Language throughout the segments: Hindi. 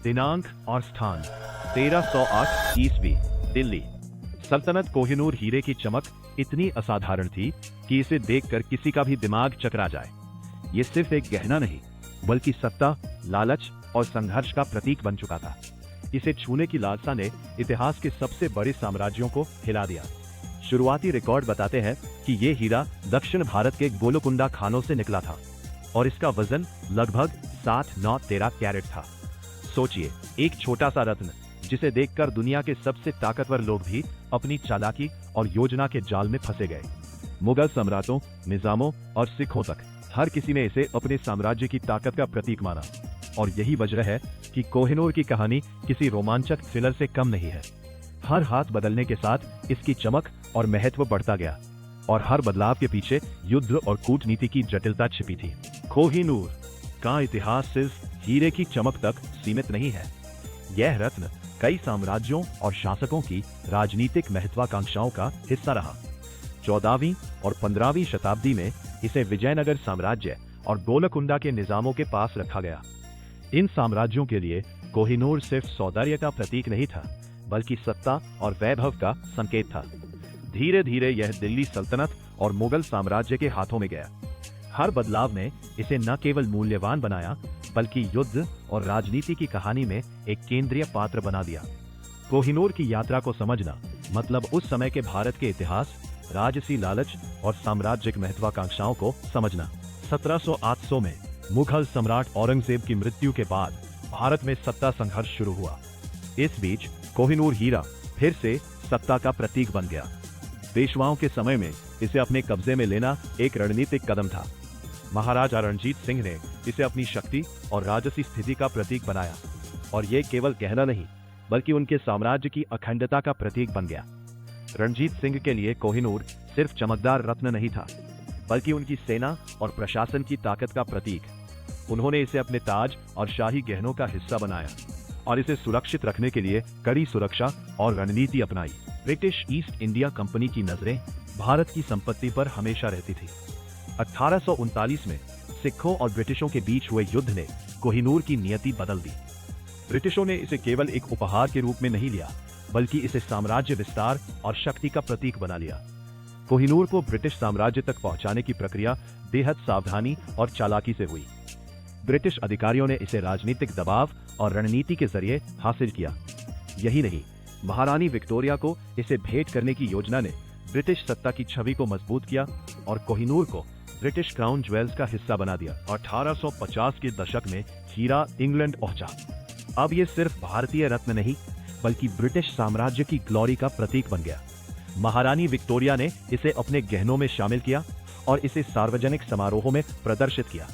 दिनांक और स्थान 1308 ईस्वी, दिल्ली। सल्तनत कोहिनूर हीरे की चमक इतनी असाधारण थी कि इसे देखकर किसी का भी दिमाग चकरा जाए। ये सिर्फ एक गहना नहीं, बल्कि सत्ता, लालच और संघर्ष का प्रतीक बन चुका था। इसे छूने की लालसा ने इतिहास के सबसे बड़े साम्राज्यों को हिला दिया। शुरुआती रिकॉर्ड बताते हैं कि ये हीरा दक्षिण भारत के गोलकुंडा खानों से निकला था और इसका वजन लगभग 7-9-13 कैरेट था। सोचिए, एक छोटा सा रत्न जिसे देखकर दुनिया के सबसे ताकतवर लोग भी अपनी चालाकी और योजना के जाल में फंसे गए। मुगल सम्राटों, निजामों और सिखों तक हर किसी ने इसे अपने साम्राज्य की ताकत का प्रतीक माना। और यही वजह है कि कोहिनूर की कहानी किसी रोमांचक थ्रिलर से कम नहीं है। हर हाथ बदलने के साथ इसकी चमक और महत्व बढ़ता गया और हर बदलाव के पीछे युद्ध और कूटनीति की जटिलता छिपी थी। कोहिनूर का इतिहास सिर्फ हीरे की चमक तक सीमित नहीं है। यह रत्न कई साम्राज्यों और शासकों की राजनीतिक महत्वाकांक्षाओं का हिस्सा रहा। 14वीं और 15वीं शताब्दी में इसे विजयनगर साम्राज्य और गोलकुंडा के निजामों के पास रखा गया। इन साम्राज्यों के लिए कोहिनूर सिर्फ सौंदर्य का प्रतीक नहीं था, बल्कि सत्ता और वैभव का संकेत था। धीरे धीरे यह दिल्ली सल्तनत और मुगल साम्राज्य के हाथों में गया। हर बदलाव ने इसे न केवल मूल्यवान बनाया, बल्कि युद्ध और राजनीति की कहानी में एक केंद्रीय पात्र बना दिया। कोहिनूर की यात्रा को समझना मतलब उस समय के भारत के इतिहास, राजसी लालच और साम्राज्यिक महत्वाकांक्षाओं को समझना। 1708 में मुगल सम्राट औरंगजेब की मृत्यु के बाद भारत में सत्ता संघर्ष शुरू हुआ। इस बीच कोहिनूर हीरा फिर से सत्ता का प्रतीक बन गया। पेशवाओं के समय में इसे अपने कब्जे में लेना एक रणनीतिक कदम था। महाराजा रणजीत सिंह ने इसे अपनी शक्ति और राजसी स्थिति का प्रतीक बनाया और ये केवल गहना नहीं, बल्कि उनके साम्राज्य की अखंडता का प्रतीक बन गया। रणजीत सिंह के लिए कोहिनूर सिर्फ चमकदार रत्न नहीं था, बल्कि उनकी सेना और प्रशासन की ताकत का प्रतीक। उन्होंने इसे अपने ताज और शाही गहनों का हिस्सा बनाया और इसे सुरक्षित रखने के लिए कड़ी सुरक्षा और रणनीति अपनाई। ब्रिटिश ईस्ट इंडिया कंपनी की नजरें भारत की संपत्ति पर हमेशा रहती थी। 1839 में सिखों और ब्रिटिशों के बीच हुए युद्ध ने कोहिनूर की नियति बदल दी। ब्रिटिशों ने इसे केवल एक उपहार के रूप में नहीं लिया, बल्कि इसे साम्राज्य विस्तार और शक्ति का प्रतीक बना लिया। कोहिनूर को ब्रिटिश साम्राज्य तक पहुंचाने की प्रक्रिया बेहद सावधानी और चालाकी से हुई। ब्रिटिश अधिकारियों ने इसे राजनीतिक दबाव और रणनीति के जरिए हासिल किया। यही नहीं, महारानी विक्टोरिया को इसे भेंट करने की योजना ने ब्रिटिश सत्ता की छवि को मजबूत किया और कोहिनूर को ब्रिटिश क्राउन ज्वेल्स का हिस्सा बना दिया। 1850 के दशक में हीरा इंग्लैंड पहुंचा। अब ये सिर्फ भारतीय रत्न नहीं, बल्कि ब्रिटिश साम्राज्य की ग्लोरी का प्रतीक बन गया। महारानी विक्टोरिया ने इसे अपने गहनों में शामिल किया और इसे सार्वजनिक समारोहों में प्रदर्शित किया।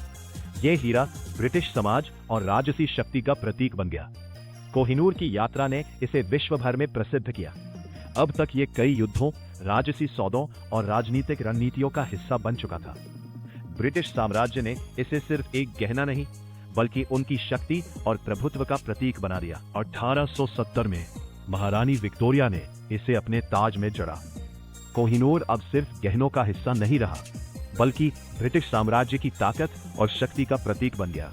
यह हीरा ब्रिटिश समाज और राजसी शक्ति का प्रतीक बन गया। कोहिनूर की यात्रा ने इसे विश्व भर में प्रसिद्ध किया। अब तक ये कई युद्धों, राजसी सौदों और राजनीतिक रणनीतियों का हिस्सा बन चुका था। ब्रिटिश साम्राज्य ने इसे सिर्फ एक गहना नहीं, बल्कि उनकी शक्ति और प्रभुत्व का प्रतीक बना दिया। 1870 में महारानी विक्टोरिया ने इसे अपने ताज में जड़ा। कोहिनूर अब सिर्फ गहनों का हिस्सा नहीं रहा, बल्कि ब्रिटिश साम्राज्य की ताकत और शक्ति का प्रतीक बन गया।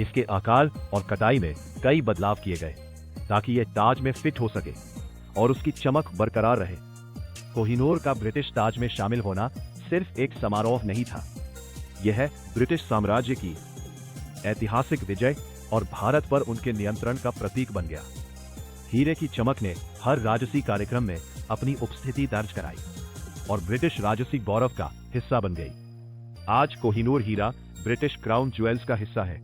इसके आकार और कटाई में कई बदलाव किए गए ताकि यह ताज में फिट हो सके और उसकी चमक बरकरार रहे। कोहिनूर का ब्रिटिश ताज में शामिल होना सिर्फ एक समारोह नहीं था, यह ब्रिटिश साम्राज्य की ऐतिहासिक विजय और भारत पर उनके नियंत्रण का प्रतीक बन गया। हीरे की चमक ने हर राजसी कार्यक्रम में अपनी उपस्थिति दर्ज कराई और ब्रिटिश राजसी गौरव का हिस्सा बन गई। आज कोहिनूर हीरा ब्रिटिश क्राउन ज्वेल्स का हिस्सा है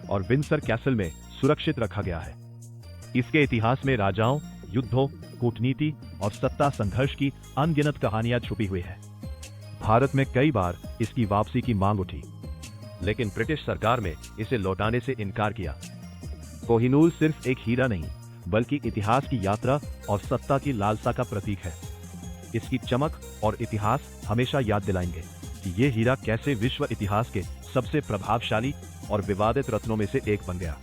और विंडसर कैसल में सुरक्षित रखा गया है। इसके इतिहास में राजाओं, युद्धों, कूटनीति और सत्ता संघर्ष की अनगिनत कहानियां छुपी हुई है। भारत में कई बार इसकी वापसी की मांग उठी, लेकिन ब्रिटिश सरकार ने इसे लौटाने से इनकार किया। कोहिनूर सिर्फ एक हीरा नहीं, बल्कि इतिहास की यात्रा और सत्ता की लालसा का प्रतीक है। इसकी चमक और इतिहास हमेशा याद दिलाएंगे कि ये हीरा कैसे विश्व इतिहास के सबसे प्रभावशाली और विवादित रत्नों में से एक बन गया।